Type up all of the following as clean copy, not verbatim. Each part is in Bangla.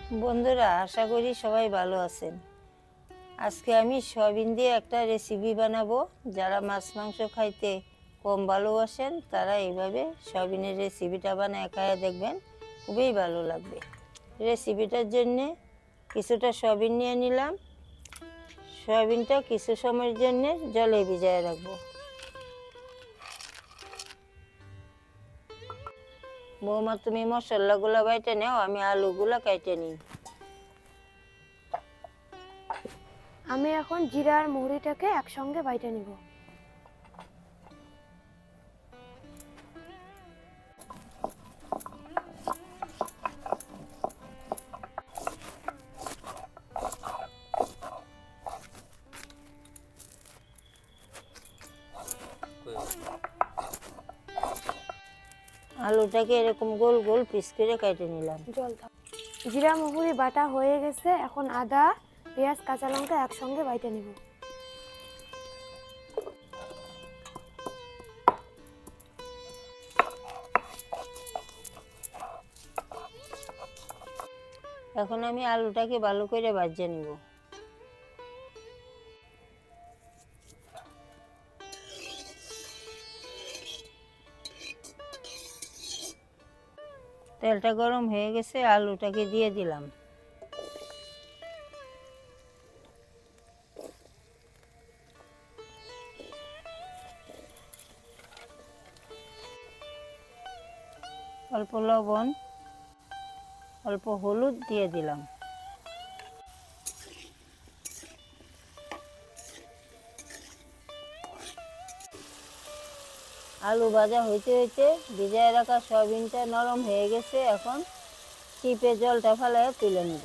বন্ধুরা, আশা করি সবাই ভালো আছেন। আজকে আমি সয়াবিন দিয়ে একটা রেসিপি বানাবো। যারা মাছ মাংস খাইতে কম ভালোবাসেন তারা এইভাবে সয়াবিনের রেসিপিটা বানায় খায় দেখবেন, খুবই ভালো লাগবে। রেসিপিটার জন্যে কিছুটা সয়াবিন নিয়ে নিলাম। সয়াবিনটা কিছু সময়ের জন্যে জলে ভিজায় রাখবো। বৌমা, তুমি মশলাগুলো বাইটে নাও, আমি আলুগুলো কেটে নিই। আমি এখন জিরা আর মৌরিটাকে একসঙ্গে বাইটে নিব। আলুটাকে এরকম গোল গোল পিস করে কেটে নিলাম। জিরা মৌরি বাটা হয়ে গেছে, এখন আদা পেঁয়াজ কাঁচা লঙ্কা একসঙ্গে বাইটে নিব। এখন আমি আলুটাকে ভালো করে ভেজে নিব। তেলটা গরম হয়ে গেছে, আলুটাকে দিয়ে দিলাম। অল্প লবণ, অল্প হলুদ দিয়ে দিলাম। আলু ভাজা হইতে হইতে ভিজায় রাখা সয়াবিনটা নরম হয়ে গেছে। এখন চিপে জলটা ফেলায় তুলে নিব।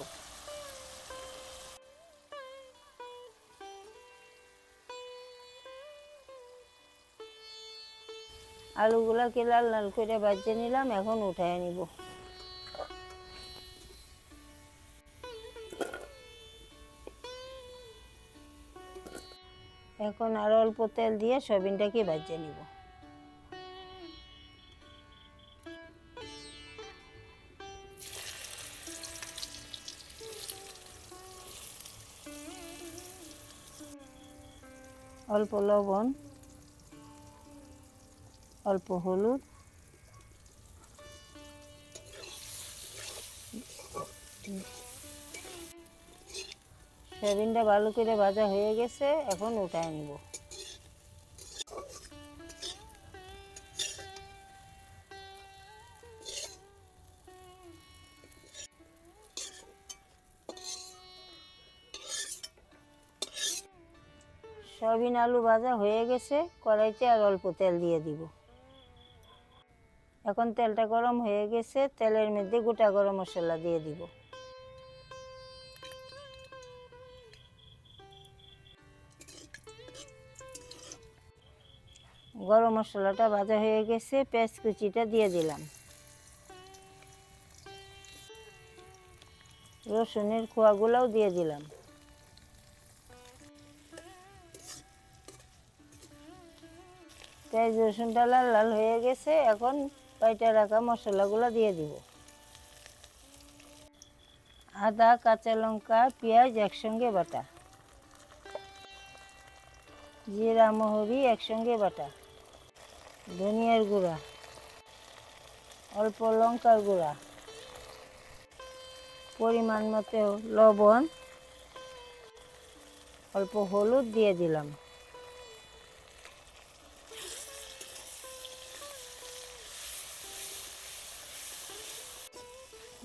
আলুগুলাকে লাল লাল করে ভেজে নিলাম, এখন উঠায় নিব। এখন আরো অল্প তেল দিয়ে সয়াবিনটাকে ভেজে নিব। অল্প লবণ, অল্প হলুদ, সয়াবিনটা ভালো করে ভাজা হয়ে গেছে, এখন উঠায় নিব। সয়াবিন আলু ভাজা হয়ে গেছে, কড়াইতে আর অল্প তেল দিয়ে দিব। এখন তেলটা গরম হয়ে গেছে, তেলের মধ্যে গোটা গরম মশলা দিয়ে দিব। গরম মশলাটা ভাজা হয়ে গেছে, পেঁয়াজ কুচিটা দিয়ে দিলাম। রসুনের খোয়াগুলোও দিয়ে দিলাম। পেঁয়াজ রসুনটা লাল লাল হয়ে গেছে, এখন বাইটা রাখা মশলাগুলো দিয়ে দিব। আদা, কাঁচা লঙ্কা, পেঁয়াজ একসঙ্গে বাটা, জিরা মহরি একসঙ্গে বাটা, ধনিয়ার গুঁড়া, অল্প লঙ্কার গুঁড়া, পরিমাণ মতো লবণ, অল্প হলুদ দিয়ে দিলাম।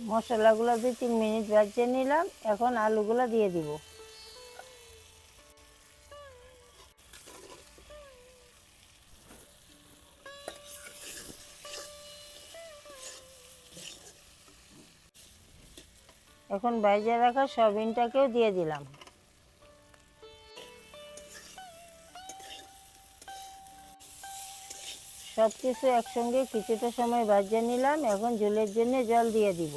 মশলাগুলো 2-3 মিনিট ভেজে নিলাম, এখন আলুগুলো দিয়ে দিব। এখন ভেজে রাখা সয়াবিনটাকেও দিয়ে দিলাম। সব কিছু একসঙ্গে কিছুটা সময় ভেজে নিলাম, এখন ঝোলের জন্য জল দিয়ে দিব।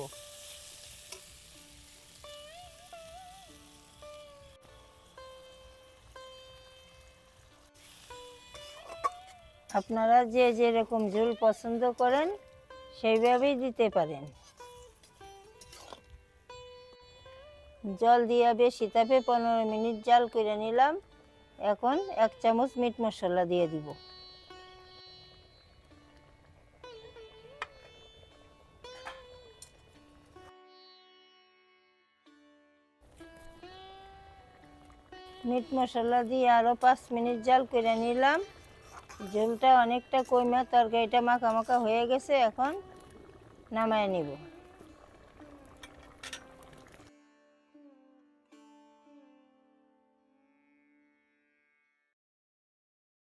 আপনারা যে যেরকম ঝোল পছন্দ করেন সেইভাবেই দিতে পারেন। জল দিয়া বেশি তাপে 15 মিনিট জাল করে নিলাম। এখন 1 চামচ মিট মশলা দিয়ে দিব। মিট মশলা দিয়ে আরও 5 মিনিট জাল করে নিলাম। ঝোলটা অনেকটা কমে তরকারিটা মাখা মাখা হয়ে গেছে, এখন নামায় নিব।